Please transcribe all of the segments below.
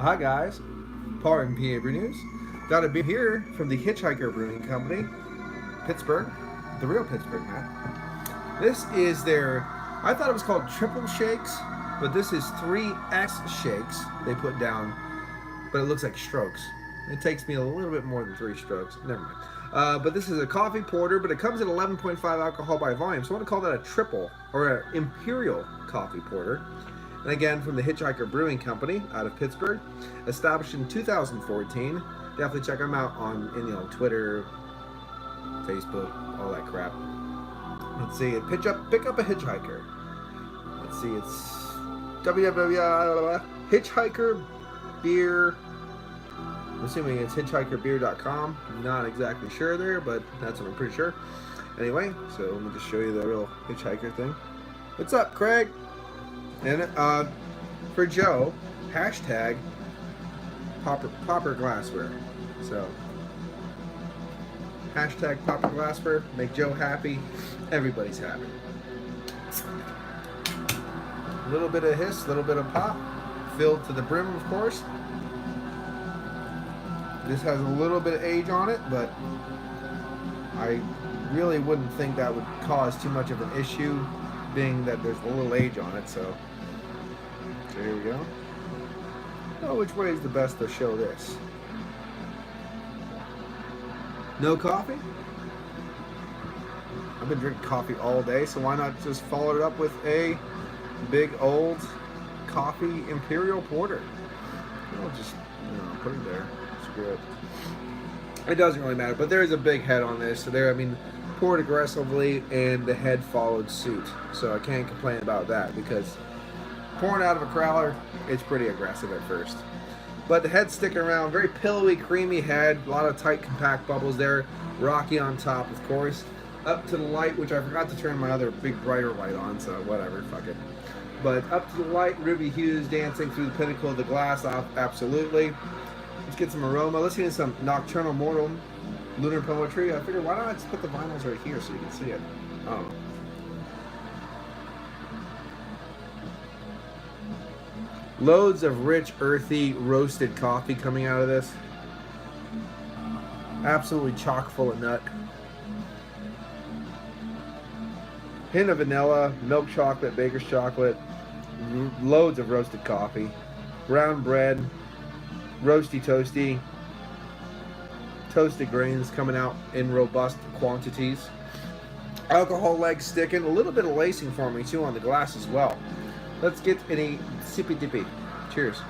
Hi guys, Paul and PABrewNews. Got a beer here from the Hitchhiker Brewing Company, Pittsburgh, the real Pittsburgh, man. This is their, I thought it was called Triple Shakes, but this is 3X Shakes they put down, but it looks like strokes. It takes me a little bit more than 3 strokes. Never mind. But this is a coffee porter, but it comes at 11.5 alcohol by volume, so I want to call that a triple, or an Imperial coffee porter. And again, from the Hitchhiker Brewing Company out of Pittsburgh, established in 2014. Definitely check them out on Twitter, Facebook, all that crap. Let's see, pick up a Hitchhiker. Let's see, it's Hitchhiker Beer. I'm assuming it's hitchhikerbeer.com. Not exactly sure there, but that's what I'm pretty sure. Anyway, so let me just show you the real Hitchhiker thing. What's up, Craig? And for Joe, hashtag Popper Glassware. So hashtag Popper Glassware, make Joe happy, everybody's happy. A little bit of hiss, a little bit of pop, filled to the brim, of course. This has a little bit of age on it, but I really wouldn't think that would cause too much of an issue, being that there's a little age on it. So here we go. Oh, which way is the best to show this? No coffee? I've been drinking coffee all day, so why not just follow it up with a big old coffee Imperial porter? I'll just put it there. Screw it. It doesn't really matter, but there is a big head on this. So poured aggressively, and the head followed suit. So I can't complain about that, because pouring out of a crowler, it's pretty aggressive at first. But the head's sticking around, very pillowy, creamy head, a lot of tight, compact bubbles there, rocky on top, of course. Up to the light, which I forgot to turn my other big brighter light on, so whatever, fuck it. But up to the light, ruby hues dancing through the pinnacle of the glass, absolutely. Let's get some aroma. Let's get some nocturnal mortal lunar poetry. I figured, why not I just put the vinyls right here so you can see it? Oh. Loads of rich, earthy, roasted coffee coming out of this. Absolutely chock full of nut. Hint of vanilla, milk chocolate, baker's chocolate. Loads of roasted coffee. Brown bread. Roasty, toasty. Toasted grains coming out in robust quantities. Alcohol legs sticking. A little bit of lacing for me too on the glass as well. Let's get any sippy dippy. Cheers.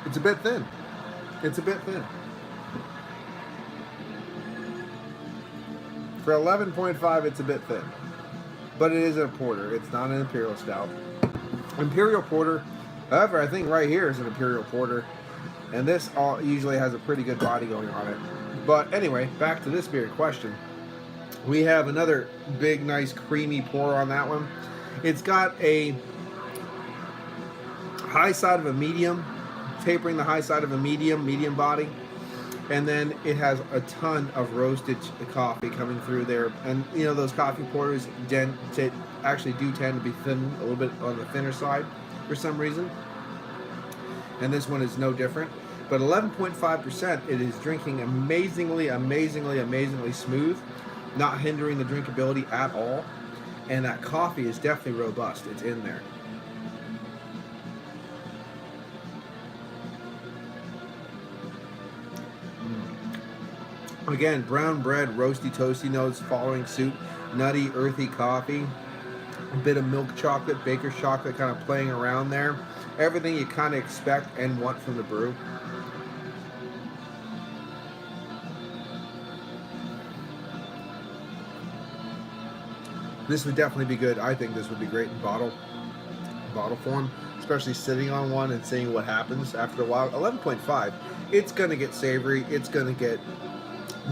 It's a bit thin. It's a bit thin. For 11.5, it's a bit thin. But it is a porter. It's not an Imperial Stout. Imperial Porter, however, I think right here is an Imperial Porter. And this usually has a pretty good body going on it. But anyway, back to this beer question. We have another big, nice, creamy pour on that one. It's got a high side of a medium, tapering the high side of a medium body. And then it has a ton of roasted coffee coming through there. And those coffee porters actually do tend to be thin, a little bit on the thinner side for some reason. And this one is no different. But 11.5%, it is drinking amazingly smooth, not hindering the drinkability at all. And that coffee is definitely robust. It's in there. Again, brown bread, roasty, toasty notes following suit, nutty, earthy coffee, a bit of milk chocolate, baker's chocolate kind of playing around there. Everything you kind of expect and want from the brew. This would definitely be good. I think this would be great in bottle form, especially sitting on one and seeing what happens after a while. 11.5, it's going to get savory. It's going to get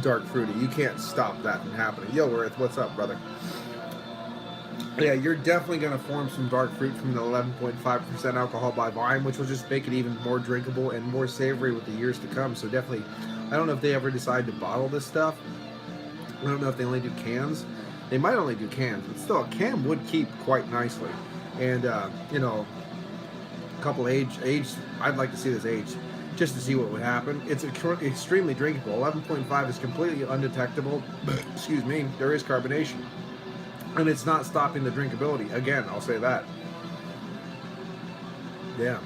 dark fruity. You can't stop that from happening. Yo, Earth, what's up, brother? Yeah, you're definitely going to form some dark fruit from the 11.5% alcohol by volume, which will just make it even more drinkable and more savory with the years to come. So definitely, I don't know if they ever decide to bottle this stuff. I don't know if they only do cans. They might only do cans, but still, a can would keep quite nicely. And, you know, a couple aged, I'd like to see this aged just to see what would happen. It's extremely drinkable. 11.5 is completely undetectable. Excuse me, there is carbonation. And it's not stopping the drinkability. Again, I'll say that. Yeah.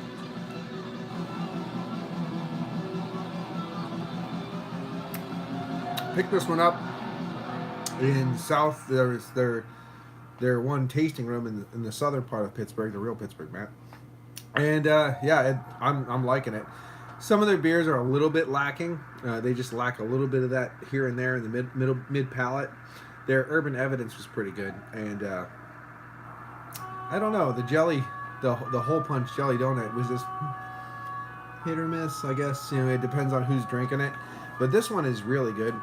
Pick this one up in South. There's their one tasting room in the southern part of Pittsburgh, the real Pittsburgh, Matt. And yeah, I'm liking it. Some of their beers are a little bit lacking. They just lack a little bit of that here and there in the mid palate. Their Urban Evidence was pretty good, and I don't know, the jelly, the hole punch jelly donut was just hit or miss, I guess. You know, it depends on who's drinking it. But this one is really good.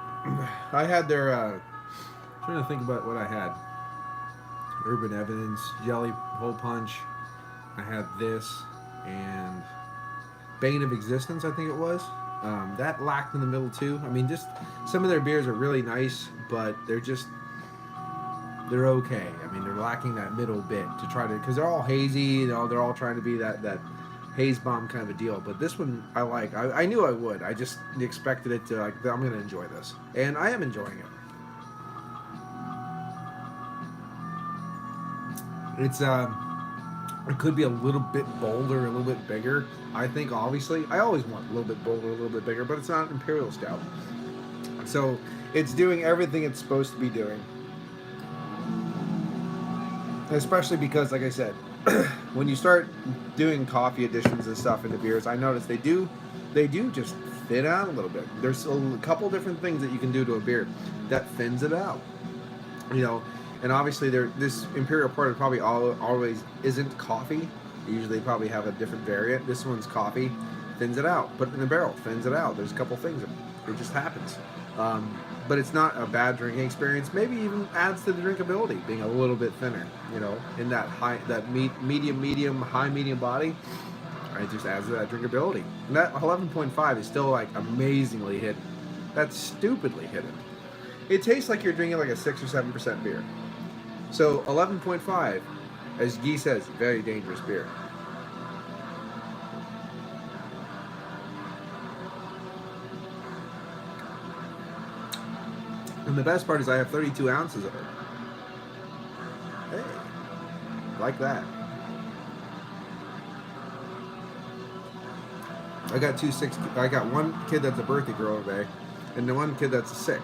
I had their trying to think about what I had. Urban Evidence, jelly hole punch. I had this and Bane of Existence, I think it was. That lacked in the middle too. I mean, just some of their beers are really nice, but they're okay. I mean, they're lacking that middle bit to try to, because they're all hazy. You know, they're all trying to be that haze bomb kind of a deal. But this one I like. I knew I would. I just expected it to, like, I'm going to enjoy this, and I am enjoying it. It's it could be a little bit bolder, a little bit bigger. I think, obviously, I always want a little bit bolder, a little bit bigger, but it's not an Imperial Stout. So it's doing everything it's supposed to be doing. Especially because, like I said, when you start doing coffee additions and stuff into beers, I notice they do just thin out a little bit. There's a couple different things that you can do to a beer that thins it out. You know, and obviously this Imperial Porter probably always isn't coffee. Usually they probably have a different variant. This one's coffee, thins it out. Put it in a barrel, thins it out. There's a couple things. It just happens. But it's not a bad drinking experience. Maybe even adds to the drinkability, being a little bit thinner. You know, in that medium, high medium body. It just adds to that drinkability. And that 11.5 is still, like, amazingly hidden. That's stupidly hidden. It tastes like you're drinking like a 6 or 7% beer. So 11.5, as Guy says, very dangerous beer. And the best part is I have 32 ounces of it. Hey, like that. I got one kid that's a birthday girl today, and the one kid that's sick.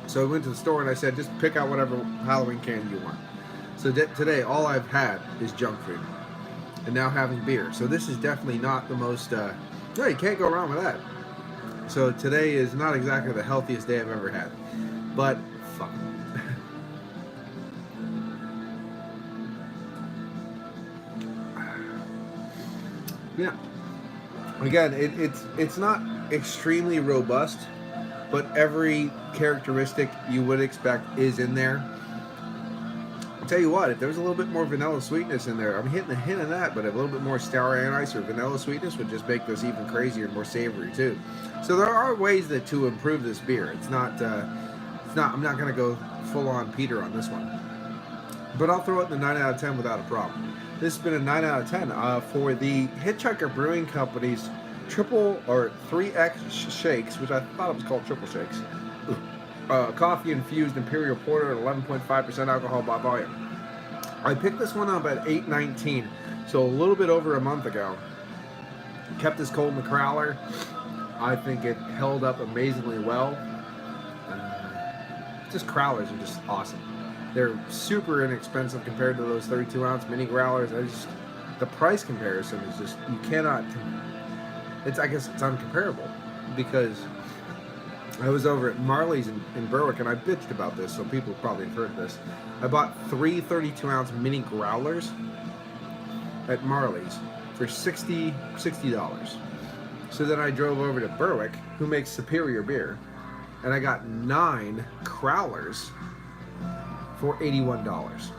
So I went to the store and I said, just pick out whatever Halloween candy you want. So today, all I've had is junk food, and now having beer. So this is definitely not the most. No, you can't go wrong with that. So today is not exactly the healthiest day I've ever had, but fuck. Yeah. Again, it's not extremely robust, but every characteristic you would expect is in there. I'll tell you what, if there was a little bit more vanilla sweetness in there, I'm hitting a hint of that, but a little bit more sour anise or vanilla sweetness would just make this even crazier and more savory too. So there are ways to improve this beer. It's not. I'm not going to go full on Peter on this one, but I'll throw it in the 9 out of 10 without a problem. This has been a 9 out of 10 for the Hitchhiker Brewing Company's triple or 3X shakes, which I thought it was called triple shakes. Coffee infused Imperial Porter at 11.5% alcohol by volume. I picked this one up at 8.19, so a little bit over a month ago. Kept this cold in the crowler. I think it held up amazingly well. Just crowlers are just awesome. They're super inexpensive compared to those 32-ounce mini growlers. The price comparison is just, you cannot. I guess it's uncomparable, because I was over at Marley's in Berwick, and I bitched about this, so people probably have heard this. I bought 3 32-ounce mini growlers at Marley's for $60. So then I drove over to Berwick, who makes superior beer, and I got 9 crowlers for $81.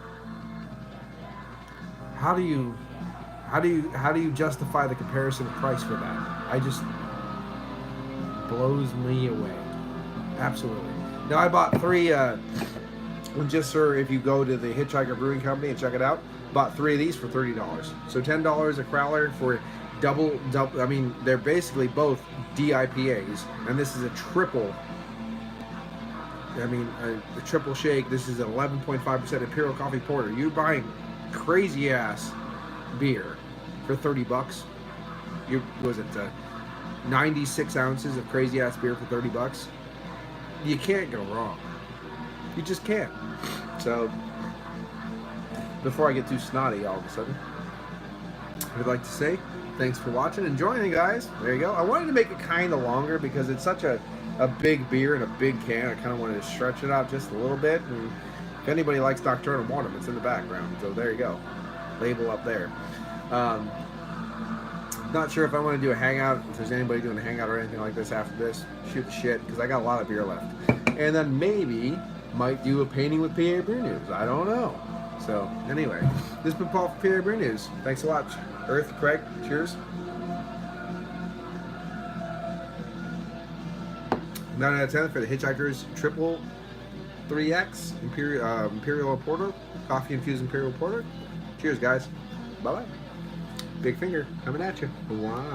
how do you justify the comparison of price for that? I just blows me away. Absolutely. Now I bought 3. Just sir, if you go to the Hitchhiker Brewing Company and check it out, bought 3 of these for $30. So $10 a crowler for double. I mean, they're basically both DIPAs, and this is a triple. I mean, a triple shake. This is an 11.5% Imperial Coffee Porter. You're buying crazy ass beer for $30. Was it 96 ounces of crazy ass beer for $30? You can't go wrong. You just can't. So, before I get too snotty all of a sudden, I'd like to say thanks for watching and joining, guys. There you go. I wanted to make it kind of longer because it's such a big beer and a big can. I kind of wanted to stretch it out just a little bit. And if anybody likes Nocturnal Mortem, it's in the background. So there you go. Label up there. Not sure if I want to do a hangout. If there's anybody doing a hangout or anything like this after this, shoot the shit because I got a lot of beer left. And then maybe might do a painting with PABrewNews. I don't know. So anyway, this has been Paul for PABrewNews. Thanks a lot, Earth, Craig. Cheers. 9 out of 10 for the Hitchhiker's Triple 3X Imperial Porter, coffee infused Imperial Porter. Cheers, guys. Bye bye. Big finger coming at you. Wow.